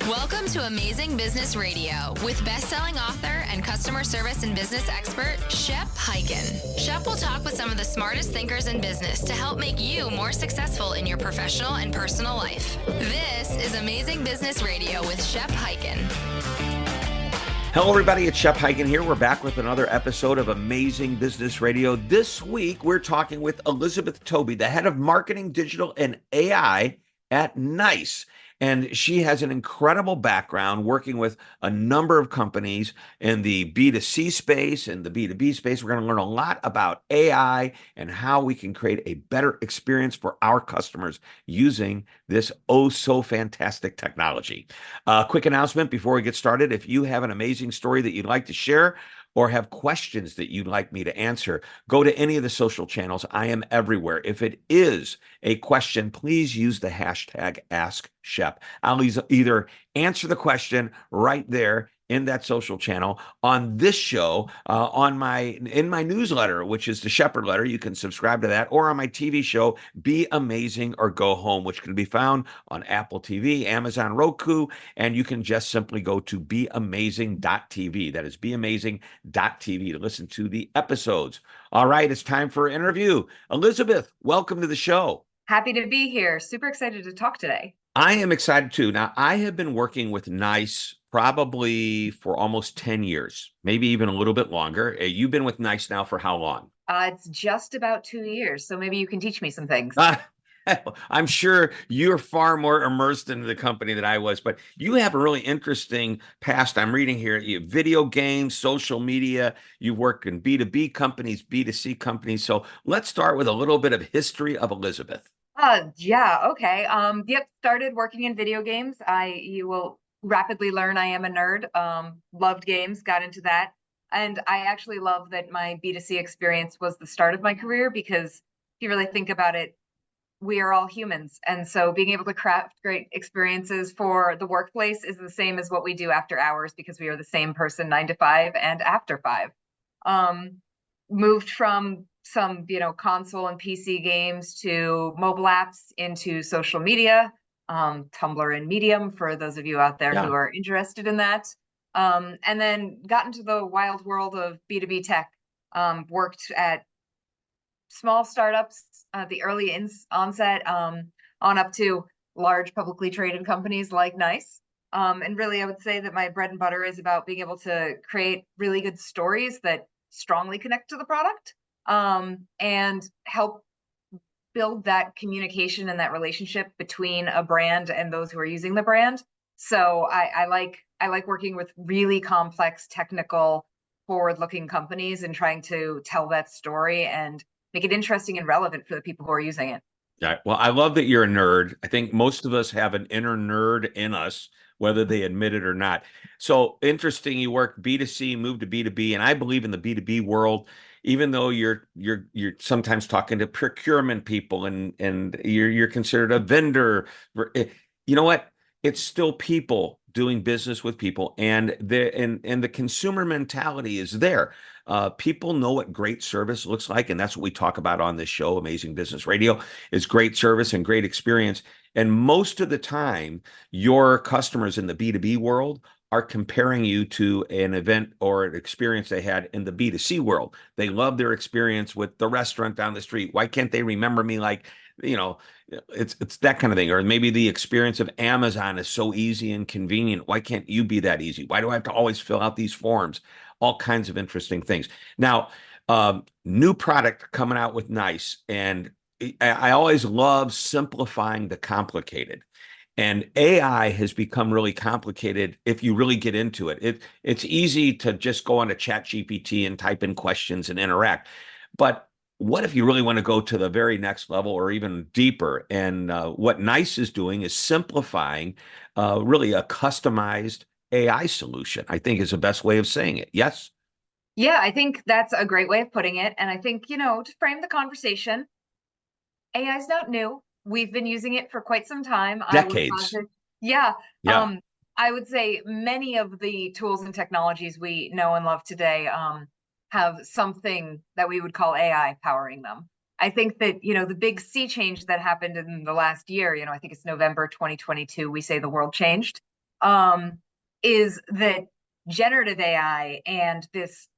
Welcome to Amazing Business Radio with best-selling author and customer service and business expert, Shep Hyken. Shep will talk with some of the smartest thinkers in business to help make you more successful in your professional and personal life. This is Amazing Business Radio with Shep Hyken. Hello, everybody. It's Shep Hyken here. We're back with another episode of Amazing Business Radio. This week, we're talking with Elizabeth Tobey, the head of marketing, digital, and AI at NICE. And she has an incredible background working with a number of companies in the B2C space and the B2B space. We're going to learn a lot about AI and how we can create a better experience for our customers using this oh so fantastic technology. Quick announcement before we get started. If you have an amazing story that you'd like to share, or have questions that you'd like me to answer, go to any of the social channels. I am everywhere. If it is a question, please use the hashtag AskShep. I'll either answer the question right there in that social channel, on this show, in my newsletter, which is the Shepherd Letter. You can subscribe to that, or on my TV show, Be Amazing or Go Home, which can be found on Apple TV, Amazon Roku, and you can just simply go to beamazing.tv. That is beamazing.tv to listen to the episodes. All right, it's time for an interview. Elizabeth, welcome to the show. Happy to be here. Super excited to talk today. I am excited too. Now, I have been working with NICE probably for almost 10 years, maybe even a little bit longer. You've been with NICE now for how long? It's just about 2 years, so maybe you can teach me some things. I'm sure you're far more immersed in the company than I was, but you have a really interesting past. I'm reading here, you have video games, social media, you've worked in B2B companies, B2C companies. So let's start with a little bit of history of Elizabeth. Okay. Started working in video games. You will rapidly learn I am a nerd. Loved games, got into that. And I actually love that my B2C experience was the start of my career, because if you really think about it, we are all humans. And so being able to craft great experiences for the workplace is the same as what we do after hours, because we are the same person 9 to 5 and after 5. Moved from some, console and PC games to mobile apps into social media, Tumblr and Medium, for those of you out there who are interested in that. And then got into the wild world of B2B tech, worked at small startups at the early onset, on up to large publicly traded companies like NICE. And really, I would say that my bread and butter is about being able to create really good stories that strongly connect to the product, and help build that communication and that relationship between a brand and those who are using the brand. So I like working with really complex, technical, forward-looking companies and trying to tell that story and make it interesting and relevant for the people who are using it. Yeah, well, I love that you're a nerd. I think most of us have an inner nerd in us, whether they admit it or not. So interesting, you work B2C, move to B2B, and I believe in the B2B world, even though you're sometimes talking to procurement people and you're considered a vendor. You know what? It's still people doing business with people, and the consumer mentality is there. People know what great service looks like, and that's what we talk about on this show, Amazing Business Radio, is great service and great experience. And most of the time, your customers in the B2B world are comparing you to an event or an experience they had in the B2C world. They love their experience with the restaurant down the street. Why can't they remember me like, it's that kind of thing. Or maybe the experience of Amazon is so easy and convenient. Why can't you be that easy? Why do I have to always fill out these forms? All kinds of interesting things. Now, new product coming out with NICE, and I always love simplifying the complicated. And AI has become really complicated if you really get into it. It's easy to just go on to ChatGPT and type in questions and interact. But what if you really want to go to the very next level or even deeper? And what NICE is doing is simplifying really a customized AI solution, I think, is the best way of saying it. Yes? Yeah, I think that's a great way of putting it. And I think, to frame the conversation, AI is not new. We've been using it for quite some time. Decades. Yeah. Yeah. I would say many of the tools and technologies we know and love today have something that we would call AI powering them. I think that, the big sea change that happened in the last year, I think it's November 2022, we say the world changed. is that generative AI and this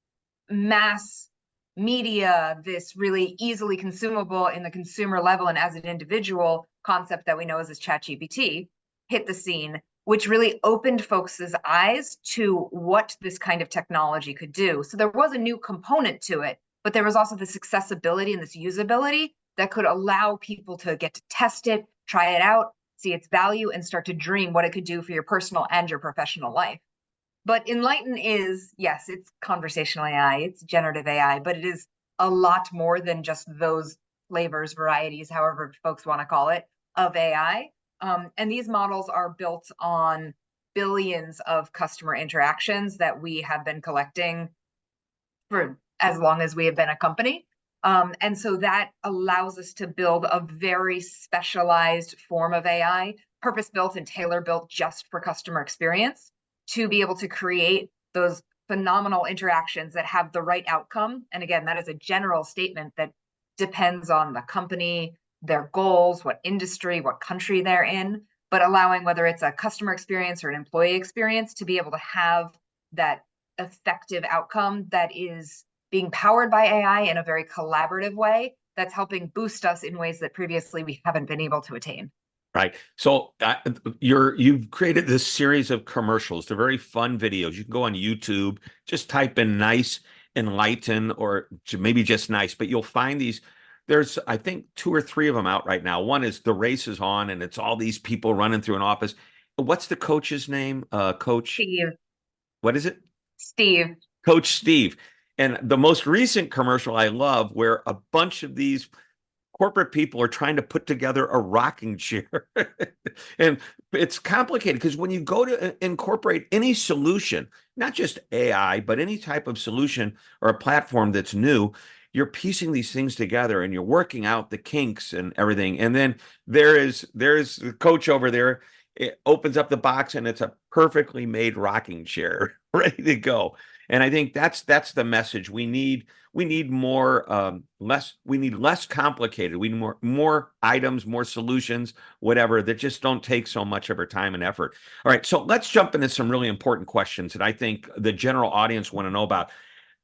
mass media, this really easily consumable in the consumer level and as an individual concept that we know as this ChatGPT hit the scene, which really opened folks' eyes to what this kind of technology could do. So there was a new component to it, but there was also this accessibility and this usability that could allow people to get to test it, try it out, see its value, and start to dream what it could do for your personal and your professional life. But Enlighten is, yes, it's conversational AI, it's generative AI, but it is a lot more than just those flavors, varieties, however folks want to call it, of AI. And these models are built on billions of customer interactions that we have been collecting for as long as we have been a company. And so that allows us to build a very specialized form of AI, purpose-built and tailor-built just for customer experience, to be able to create those phenomenal interactions that have the right outcome. And again, that is a general statement that depends on the company, their goals, what industry, what country they're in, but allowing whether it's a customer experience or an employee experience to be able to have that effective outcome that is being powered by AI in a very collaborative way that's helping boost us in ways that previously we haven't been able to attain. Right. So you've created this series of commercials. They're very fun videos. You can go on YouTube, just type in nice, enlighten, or maybe just nice, but you'll find these. There's, I think, 2 or 3 of them out right now. One is The Race is On, and it's all these people running through an office. What's the coach's name? Coach Steve. What is it? Steve. Coach Steve. And the most recent commercial I love, where a bunch of these corporate people are trying to put together a rocking chair. And it's complicated because when you go to incorporate any solution, not just AI, but any type of solution or a platform that's new, you're piecing these things together and you're working out the kinks and everything. And then there's the coach over there. It opens up the box and it's a perfectly made rocking chair ready to go. And I think that's the message. We need more less complicated. We need more items, more solutions, whatever, that just don't take so much of our time and effort. All right, so let's jump into some really important questions that I think the general audience want to know about.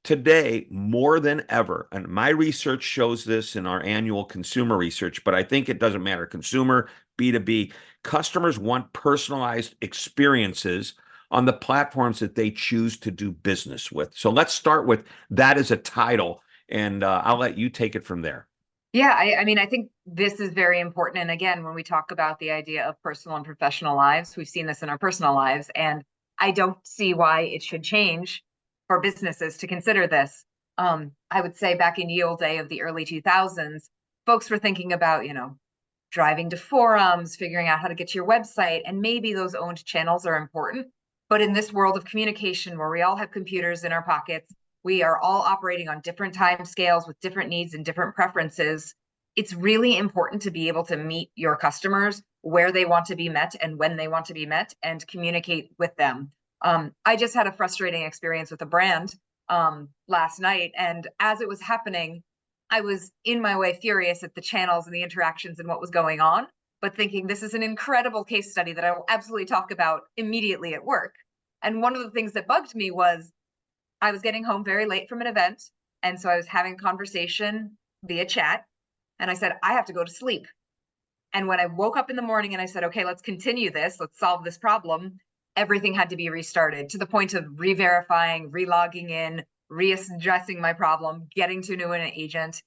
Today, more than ever, and my research shows this in our annual consumer research, but I think it doesn't matter, consumer, B2B, customers want personalized experiences on the platforms that they choose to do business with. So let's start with that as a title, and I'll let you take it from there. Yeah, I mean, I think this is very important. And again, when we talk about the idea of personal and professional lives, we've seen this in our personal lives, and I don't see why it should change for businesses to consider this. I would say back in ye olde day of the early 2000s, folks were thinking about, driving to forums, figuring out how to get to your website, and maybe those owned channels are important. But in this world of communication where we all have computers in our pockets, we are all operating on different time scales with different needs and different preferences. It's really important to be able to meet your customers where they want to be met and when they want to be met and communicate with them. I just had a frustrating experience with a brand last night. And as it was happening, I was in my way furious at the channels and the interactions and what was going on, but thinking this is an incredible case study that I will absolutely talk about immediately at work. And one of the things that bugged me was I was getting home very late from an event. And so I was having a conversation via chat. And I said, I have to go to sleep. And when I woke up in the morning and I said, okay, let's continue this, let's solve this problem, everything had to be restarted to the point of re-verifying, re-logging in, readdressing my problem, getting to know an agent.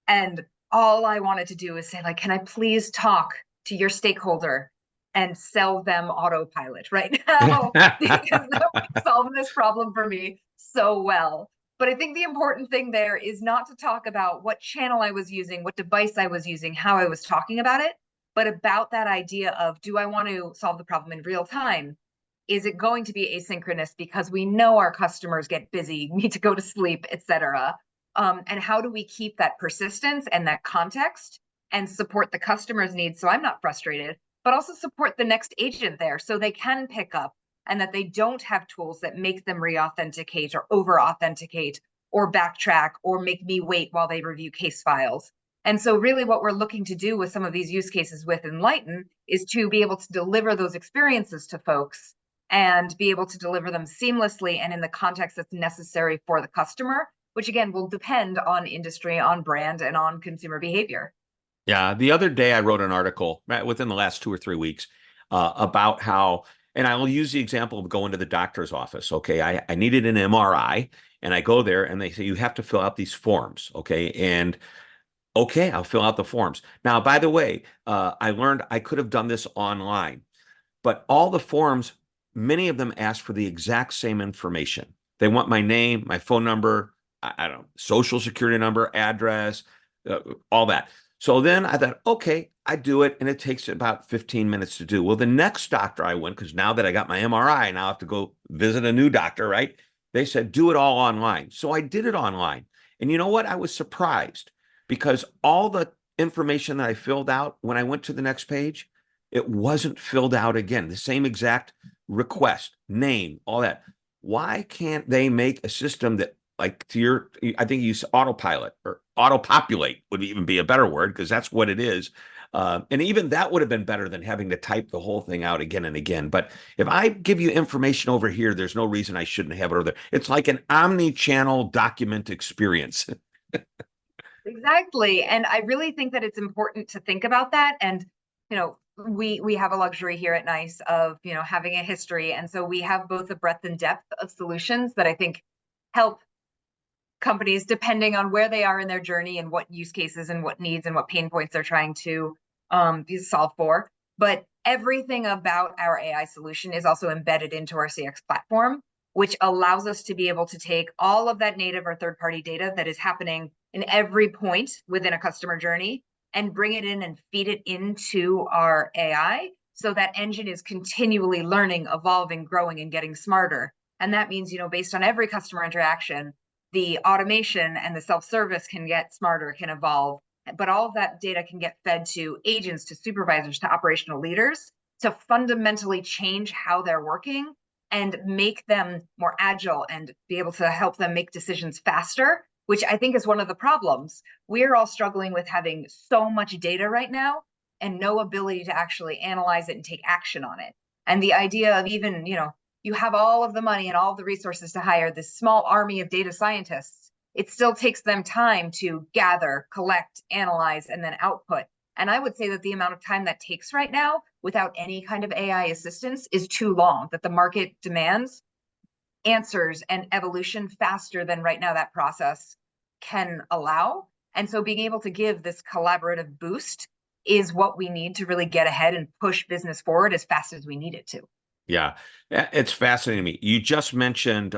And all I wanted to do is say, like, can I please talk to your stakeholder and sell them autopilot right now? Because that would solve this problem for me so well. But I think the important thing there is not to talk about what channel I was using, what device I was using, how I was talking about it, but about that idea of, do I want to solve the problem in real time? Is it going to be asynchronous because we know our customers get busy, need to go to sleep, et cetera? And how do we keep that persistence and that context and support the customer's needs so I'm not frustrated, but also support the next agent there so they can pick up and that they don't have tools that make them re-authenticate or over-authenticate or backtrack or make me wait while they review case files. And so really what we're looking to do with some of these use cases with Enlighten is to be able to deliver those experiences to folks and be able to deliver them seamlessly and in the context that's necessary for the customer, which again will depend on industry, on brand, and on consumer behavior. Yeah, the other day I wrote an article within the last 2 or 3 weeks about how, and I will use the example of going to the doctor's office. Okay, I needed an MRI, and I go there, and they say you have to fill out these forms. Okay, and okay, I'll fill out the forms. Now, by the way, I learned I could have done this online, but all the forms, many of them ask for the exact same information. They want my name, my phone number, I don't know, social security number, address, all that. So then I thought, okay, I do it, and it takes about 15 minutes to do. Well, the next doctor I went, because now that I got my MRI, now I have to go visit a new doctor, right? They said, do it all online. So I did it online. And you know what? I was surprised because all the information that I filled out when I went to the next page, it wasn't filled out again. The same exact request, name, all that. Why can't they make a system that, like, I think you use autopilot or auto-populate would even be a better word, because that's what it is. And even that would have been better than having to type the whole thing out again and again. But if I give you information over here, there's no reason I shouldn't have it over there. It's like an omni-channel document experience. Exactly. And I really think that it's important to think about that. And, we have a luxury here at NICE of, having a history. And so we have both the breadth and depth of solutions that I think help companies, depending on where they are in their journey and what use cases and what needs and what pain points they're trying to solve for. But everything about our AI solution is also embedded into our CX platform, which allows us to be able to take all of that native or third-party data that is happening in every point within a customer journey and bring it in and feed it into our AI, so that engine is continually learning, evolving, growing, and getting smarter. And that means, based on every customer interaction, the automation and the self-service can get smarter, can evolve, but all of that data can get fed to agents, to supervisors, to operational leaders to fundamentally change how they're working and make them more agile and be able to help them make decisions faster, which I think is one of the problems. We're all struggling with having so much data right now and no ability to actually analyze it and take action on it. And the idea of even, you have all of the money and all of the resources to hire this small army of data scientists, it still takes them time to gather, collect, analyze, and then output. And I would say that the amount of time that takes right now without any kind of AI assistance is too long, that the market demands answers and evolution faster than right now that process can allow. And so being able to give this collaborative boost is what we need to really get ahead and push business forward as fast as we need it to. Yeah, it's fascinating to me. You just mentioned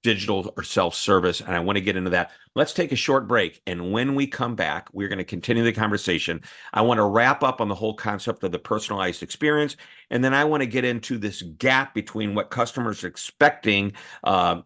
digital or self-service, and I want to get into that. Let's take a short break. And when we come back, we're going to continue the conversation. I want to wrap up on the whole concept of the personalized experience. And then I want to get into this gap between what customers are expecting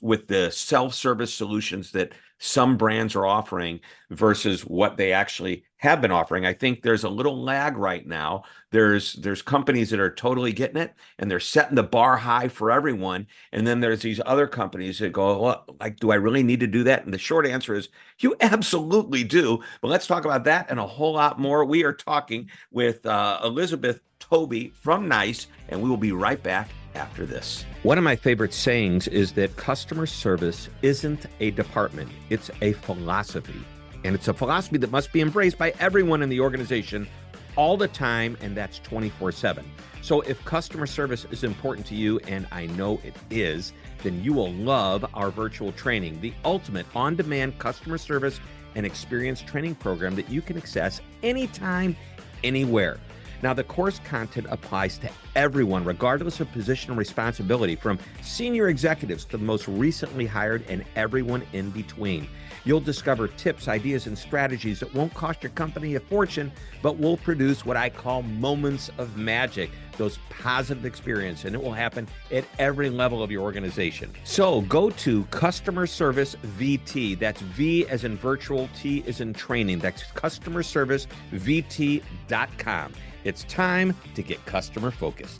with the self-service solutions that some brands are offering versus what they actually have been offering. I think there's a little lag right now. There's companies that are totally getting it, and they're setting the bar high for everyone. And then there's these other companies that go, well, like, do I really need to do that? And the short answer is you absolutely do. But let's talk about that and a whole lot more. We are talking with Elizabeth Tobey from NICE, and we will be right back after this. One of my favorite sayings is that customer service isn't a department, it's a philosophy. And it's a philosophy that must be embraced by everyone in the organization all the time, and that's 24/7. So if customer service is important to you, and I know it is, then you will love our virtual training, the ultimate on-demand customer service and experience training program that you can access anytime, anywhere. Now, the course content applies to everyone, regardless of position and responsibility, from senior executives to the most recently hired and everyone in between. You'll discover tips, ideas, and strategies that won't cost your company a fortune, but will produce what I call moments of magic, those positive experiences, and it will happen at every level of your organization. So go to Customer Service VT. That's V as in virtual, T as in training. That's customerservicevt.com. It's time to get customer focused.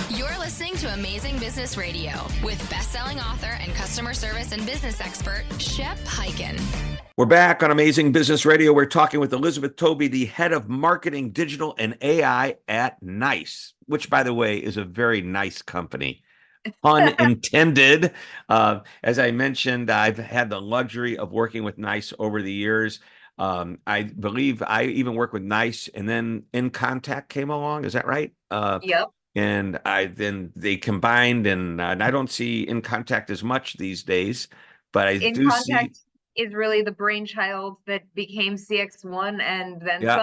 You're listening to Amazing Business Radio with best-selling author and customer service and business expert, Shep Hyken. We're back on Amazing Business Radio. We're talking with Elizabeth Tobey, the head of marketing, digital, and AI at NICE, which, by the way, is a very nice company. Pun intended. As I mentioned, I've had the luxury of working with NICE over the years. I believe I even worked with NICE, and then In Contact came along. Is that right? Yep. And then they combined, and I don't see In Contact as much these days, but I In do see. Contact is really the brainchild that became CX1 and then Yeah,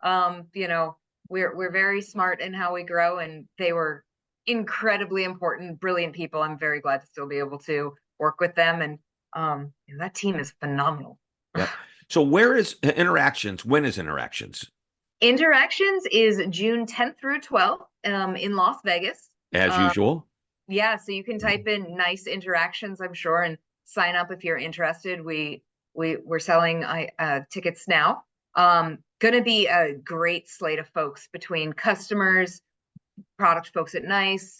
some. You know, we're very smart in how we grow, and they were incredibly important, brilliant people. I'm very glad to still be able to work with them, and that team is phenomenal. yep. So where is Interactions? When is Interactions? Interactions is June 10th through 12th in Las Vegas. As Um, usual. yeah, so you can type in nice interactions, I'm sure, and sign up if you're interested. We're selling tickets now. Going to be a great slate of folks between customers, product folks at Nice.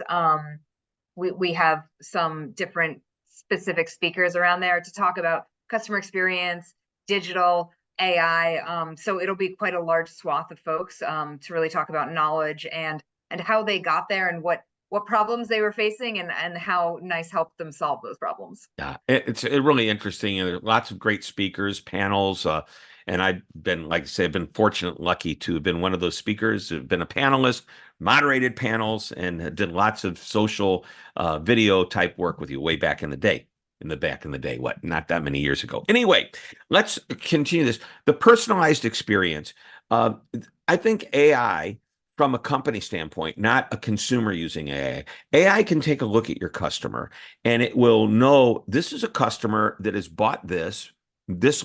We have some different specific speakers around there to talk about customer experience, digital, AI. So it'll be quite a large swath of folks to really talk about knowledge and how they got there and what problems they were facing and how Nice helped them solve those problems. Yeah, it's really interesting. And there are lots of great speakers, panels, and I've been, like I say, I've been fortunate, lucky to have been one of those speakers, have been a panelist, moderated panels, and did lots of social video type work with you way back in the day. Back in the day, what, not that many years ago. Anyway, let's continue this. The personalized experience. Uh, I think AI, from a company standpoint, not a consumer using AI. AI can take a look at your customer and it will know this is a customer that has bought this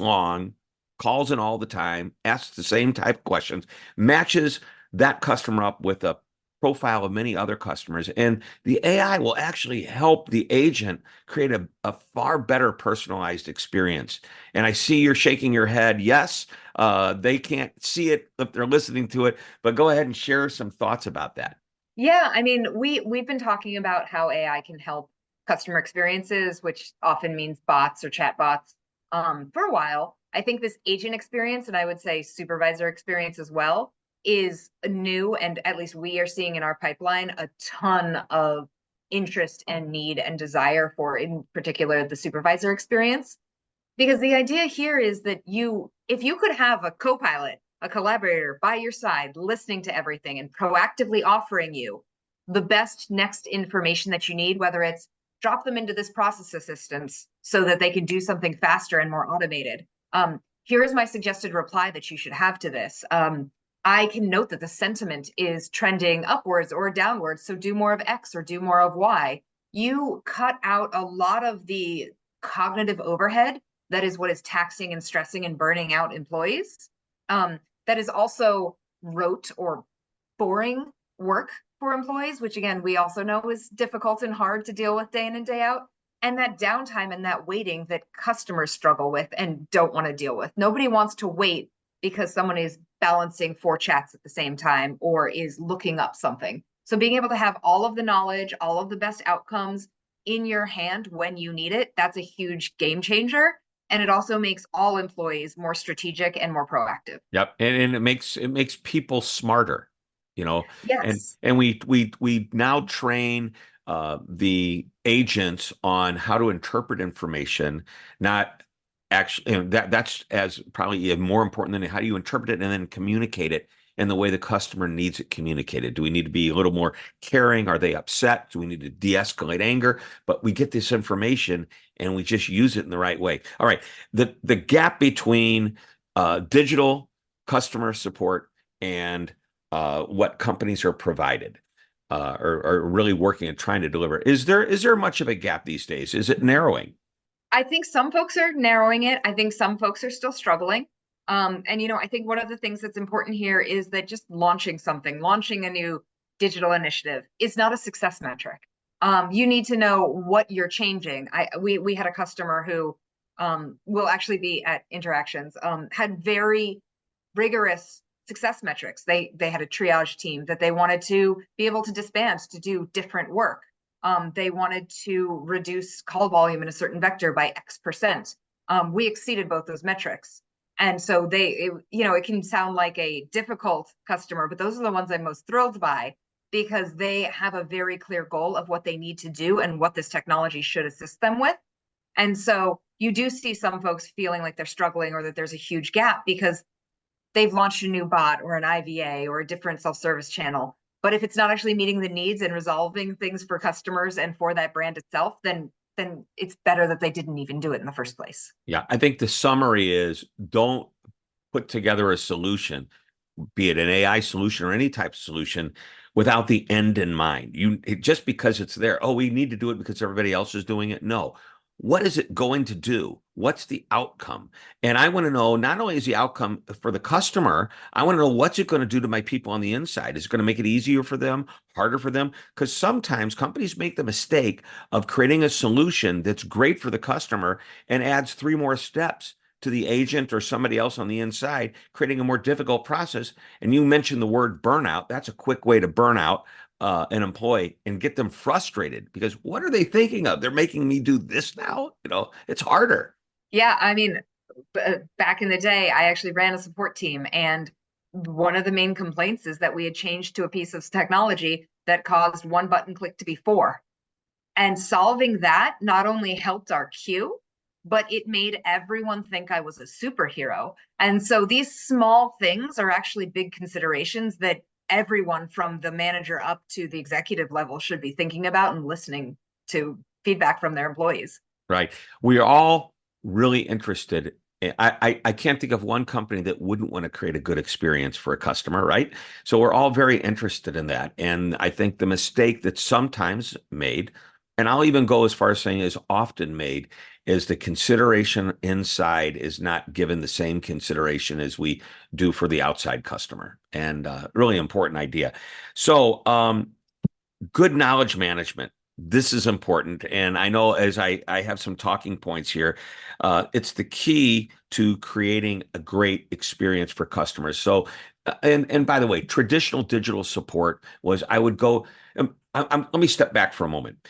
long, calls in all the time, asks the same type of questions, matches that customer up with a profile of many other customers. And the AI will actually help the agent create a far better personalized experience. And I see you're shaking your head. Yes, they can't see it if they're listening to it, but go ahead and share some thoughts about that. Yeah, I mean, we've been talking about how AI can help customer experiences, which often means bots or chat bots, for a while. I think this agent experience, and I would say supervisor experience as well, is new, and at least we are seeing in our pipeline a ton of interest and need and desire for, in particular, the supervisor experience. Because the idea here is that if you could have a co-pilot, a collaborator by your side, listening to everything and proactively offering you the best next information that you need, whether it's drop them into this process assistance so that they can do something faster and more automated. Here is my suggested reply that you should have to this. I can note that the sentiment is trending upwards or downwards, so do more of X or do more of Y. You cut out a lot of the cognitive overhead that is what is taxing and stressing and burning out employees. That is also rote or boring work for employees, which again, we also know is difficult and hard to deal with day in and day out. And that downtime and that waiting that customers struggle with and don't want to deal with. Nobody wants to wait because someone is balancing 4 chats at the same time or is looking up something. So being able to have all of the knowledge, all of the best outcomes in your hand when you need it, that's a huge game changer. And it also makes all employees more strategic and more proactive. Yep, and it makes people smarter, and Yes. we now train the agents on how to interpret information, not actually, that's as probably even more important than how do you interpret it and then communicate it in the way the customer needs it communicated. Do we need to be a little more caring? Are they upset? Do we need to de-escalate anger? But we get this information and we just use it in the right way. All right, the gap between digital customer support and what companies are provided are really working and trying to deliver. Is there much of a gap these days? Is it narrowing? I think some folks are narrowing it. I think some folks are still struggling. And I think one of the things that's important here is that just launching a new digital initiative is not a success metric. You need to know what you're changing. We had a customer who will actually be at Interactions, had very rigorous success metrics. They had a triage team that they wanted to be able to disband to do different work. They wanted to reduce call volume in a certain vector by X%. We exceeded both those metrics. And so it can sound like a difficult customer, but those are the ones I'm most thrilled by because they have a very clear goal of what they need to do and what this technology should assist them with. And so you do see some folks feeling like they're struggling or that there's a huge gap because they've launched a new bot or an IVA or a different self-service channel. But if it's not actually meeting the needs and resolving things for customers and for that brand itself, then it's better that they didn't even do it in the first place. Yeah, I think the summary is don't put together a solution, be it an AI solution or any type of solution, without the end in mind. Just because it's there, oh, we need to do it because everybody else is doing it. No. What is it going to do? What's the outcome? And I want to know, not only is the outcome for the customer, I want to know what's it going to do to my people on the inside. Is it going to make it easier for them, harder for them? Because sometimes companies make the mistake of creating a solution that's great for the customer and adds 3 more steps to the agent or somebody else on the inside, creating a more difficult process. And you mentioned the word burnout. That's a quick way to burn out an employee and get them frustrated, because what are they thinking of? They're making me do this now. It's harder. Yeah, I mean, back in the day, I actually ran a support team, and one of the main complaints is that we had changed to a piece of technology that caused 1 button click to be 4. And solving that not only helped our queue, but it made everyone think I was a superhero. And so these small things are actually big considerations that everyone from the manager up to the executive level should be thinking about and listening to feedback from their employees. Right. We are all really interested. I can't think of one company that wouldn't want to create a good experience for a customer, right? So we're all very interested in that. And I think the mistake that's sometimes made, and I'll even go as far as saying is often made, is the consideration inside is not given the same consideration as we do for the outside customer. And really important idea. So good knowledge management. This is important. And I know as I have some talking points here, it's the key to creating a great experience for customers. So, and by the way, traditional digital support was, I would go, let me step back for a moment.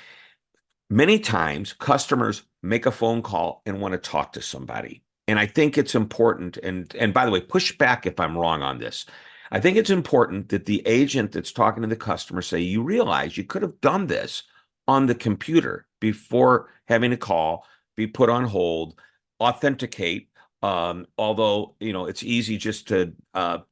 Many times customers make a phone call and want to talk to somebody. And I think it's important, and by the way, push back if I'm wrong on this. I think it's important that the agent that's talking to the customer say, you realize you could have done this on the computer before having a call, be put on hold, authenticate. Although, it's easy just to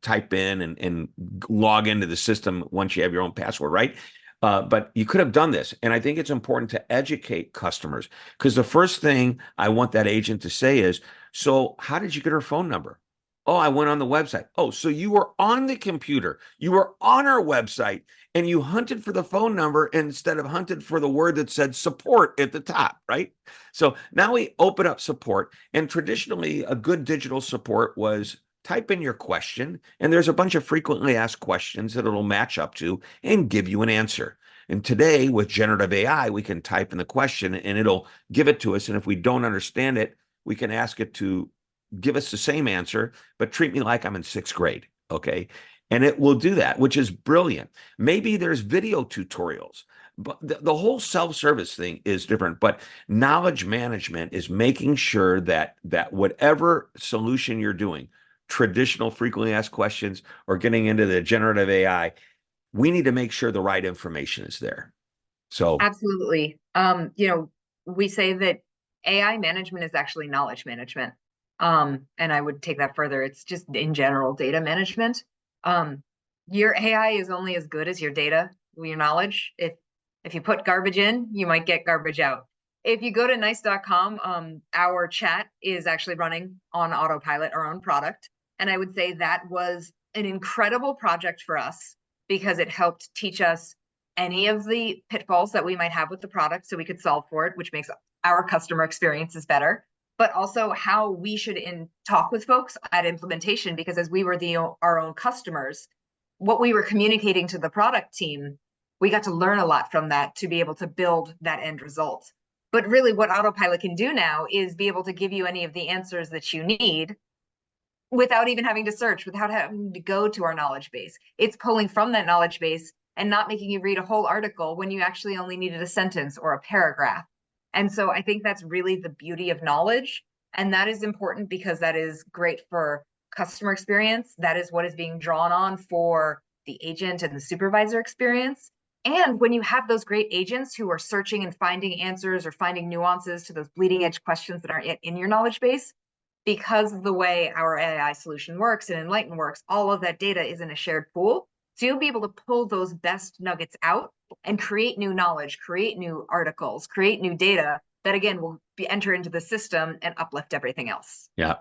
type in and log into the system once you have your own password, right? But you could have done this. And I think it's important to educate customers, because the first thing I want that agent to say is, so how did you get her phone number? Oh, I went on the website. Oh, so you were on the computer. You were on our website and you hunted for the phone number instead of hunted for the word that said support at the top, right? So now we open up support. And traditionally, a good digital support was type in your question, and there's a bunch of frequently asked questions that it'll match up to and give you an answer. And today with generative AI, we can type in the question and it'll give it to us. And if we don't understand it, we can ask it to give us the same answer, but treat me like I'm in 6th grade. Okay. And it will do that, which is brilliant. Maybe there's video tutorials, but the whole self-service thing is different. But knowledge management is making sure that whatever solution you're doing, traditional frequently asked questions or getting into the generative AI, we need to make sure the right information is there. So absolutely. We say that AI management is actually knowledge management. And I would take that further. It's just in general data management. Your AI is only as good as your data, your knowledge. If you put garbage in, you might get garbage out. If you go to nice.com, our chat is actually running on autopilot, our own product. And I would say that was an incredible project for us because it helped teach us any of the pitfalls that we might have with the product so we could solve for it, which makes our customer experiences better, but also how we should talk with folks at implementation, because as we were our own customers, what we were communicating to the product team, we got to learn a lot from that to be able to build that end result. But really what autopilot can do now is be able to give you any of the answers that you need without even having to search, without having to go to our knowledge base. It's pulling from that knowledge base and not making you read a whole article when you actually only needed a sentence or a paragraph. And so I think that's really the beauty of knowledge. And that is important because that is great for customer experience. That is what is being drawn on for the agent and the supervisor experience. And when you have those great agents who are searching and finding answers or finding nuances to those bleeding edge questions that aren't yet in your knowledge base, because of the way our AI solution works and Enlighten works, all of that data is in a shared pool. So you'll be able to pull those best nuggets out and create new knowledge, create new articles, create new data that again will be enter into the system and uplift everything else. Yeah,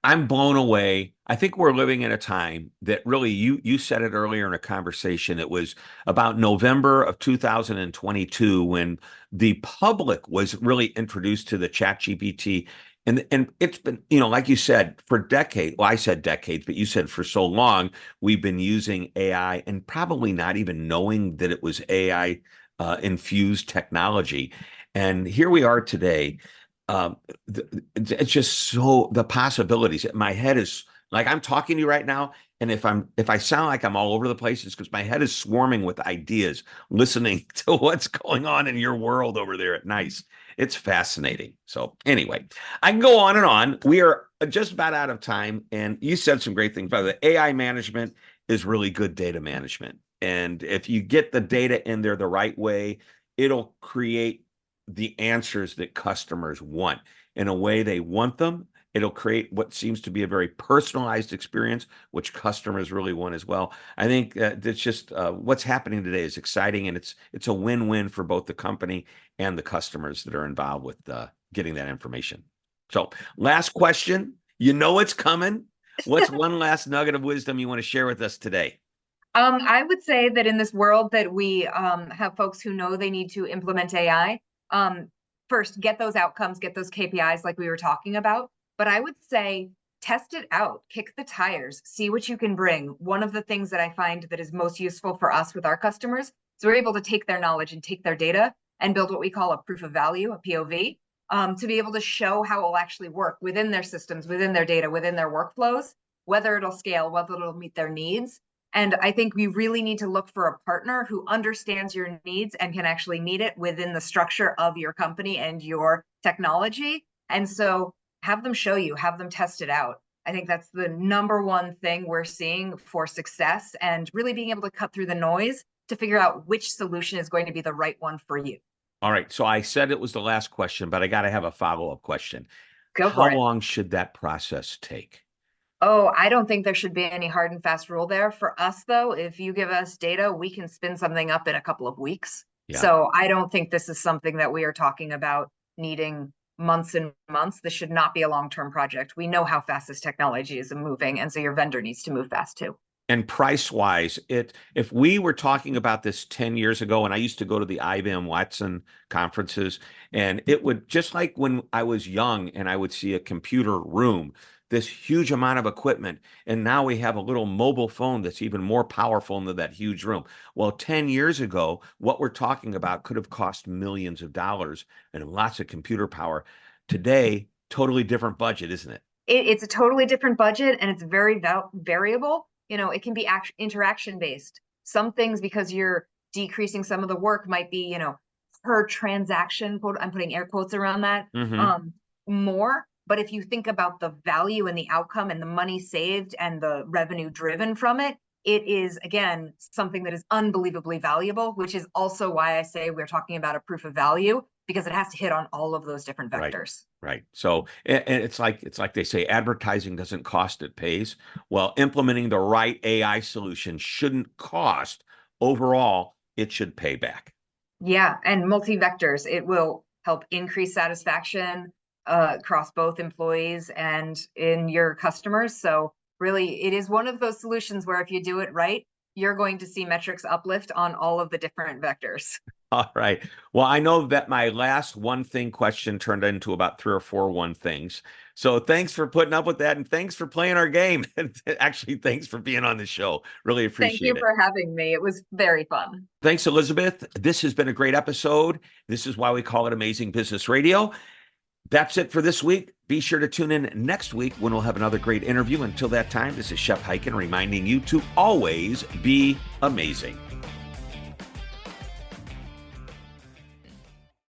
I'm blown away. I think we're living in a time that really you said it earlier in a conversation. It was about November of 2022 when the public was really introduced to the ChatGPT. And it's been, like you said, for decades. Well, I said decades, but you said for so long, we've been using AI and probably not even knowing that it was AI infused technology. And here we are today. It's just so the possibilities. My head is like I'm talking to you right now, and if I sound like I'm all over the place, it's because my head is swarming with ideas, listening to what's going on in your world over there at NICE. It's fascinating. So anyway, I can go on and on. We are just about out of time, and you said some great things. By the AI management is really good data management, and if you get the data in there the right way, it'll create the answers that customers want in a way they want them. It'll create what seems to be a very personalized experience, which customers really want as well. I think it's just what's happening today is exciting, and it's a win-win for both the company and the customers that are involved with getting that information. So last question, it's coming. What's one last nugget of wisdom you want to share with us today? I would say that in this world that we have folks who know they need to implement AI, first, get those outcomes, get those KPIs like we were talking about. But I would say test it out, kick the tires, see what you can bring. One of the things that I find that is most useful for us with our customers is we're able to take their knowledge and take their data and build what we call a proof of value, a POV, to be able to show how it will actually work within their systems, within their data, within their workflows, whether it'll scale, whether it'll meet their needs. And I think we really need to look for a partner who understands your needs and can actually meet it within the structure of your company and your technology. And so have them show you, have them test it out. I think that's the number one thing we're seeing for success and really being able to cut through the noise to figure out which solution is going to be the right one for you. All right. So I said it was the last question, but I got to have a follow-up question. Go for it. How long should that process take? Oh, I don't think there should be any hard and fast rule there. For us, though, if you give us data, we can spin something up in a couple of weeks. Yeah. So I don't think this is something that we are talking about needing months and months. This should not be a long-term project. We know how fast this technology is moving, and so your vendor needs to move fast too. And price-wise, if we were talking about this 10 years ago, and I used to go to the IBM Watson conferences, and it would, just like when I was young and I would see a computer room, this huge amount of equipment, and now we have a little mobile phone that's even more powerful than that huge room. Well, 10 years ago, what we're talking about could have cost millions of dollars and lots of computer power. Today, totally different budget, isn't it? It's a totally different budget, and it's very variable. It can be interaction based. Some things, because you're decreasing some of the work, might be, per transaction, quote, I'm putting air quotes around that, more. But if you think about the value and the outcome and the money saved and the revenue driven from it, it is, again, something that is unbelievably valuable, which is also why I say we're talking about a proof of value, because it has to hit on all of those different vectors. Right. So and it's like they say, advertising doesn't cost, it pays. Well, implementing the right AI solution shouldn't cost. Overall, it should pay back. Yeah. And multi-vectors, it will help increase satisfaction across both employees and in your customers. So really, it is one of those solutions where if you do it right, you're going to see metrics uplift on all of the different vectors. All right. Well, I know that my last one thing question turned into about 3 or 4 one things. So thanks for putting up with that, and thanks for playing our game. And actually, thanks for being on the show. Really appreciate it. Thank you for having me. It was very fun. Thanks, Elizabeth. This has been a great episode. This is why we call it Amazing Business Radio. That's it for this week. Be sure to tune in next week when we'll have another great interview. Until that time, this is Shep Hyken reminding you to always be amazing.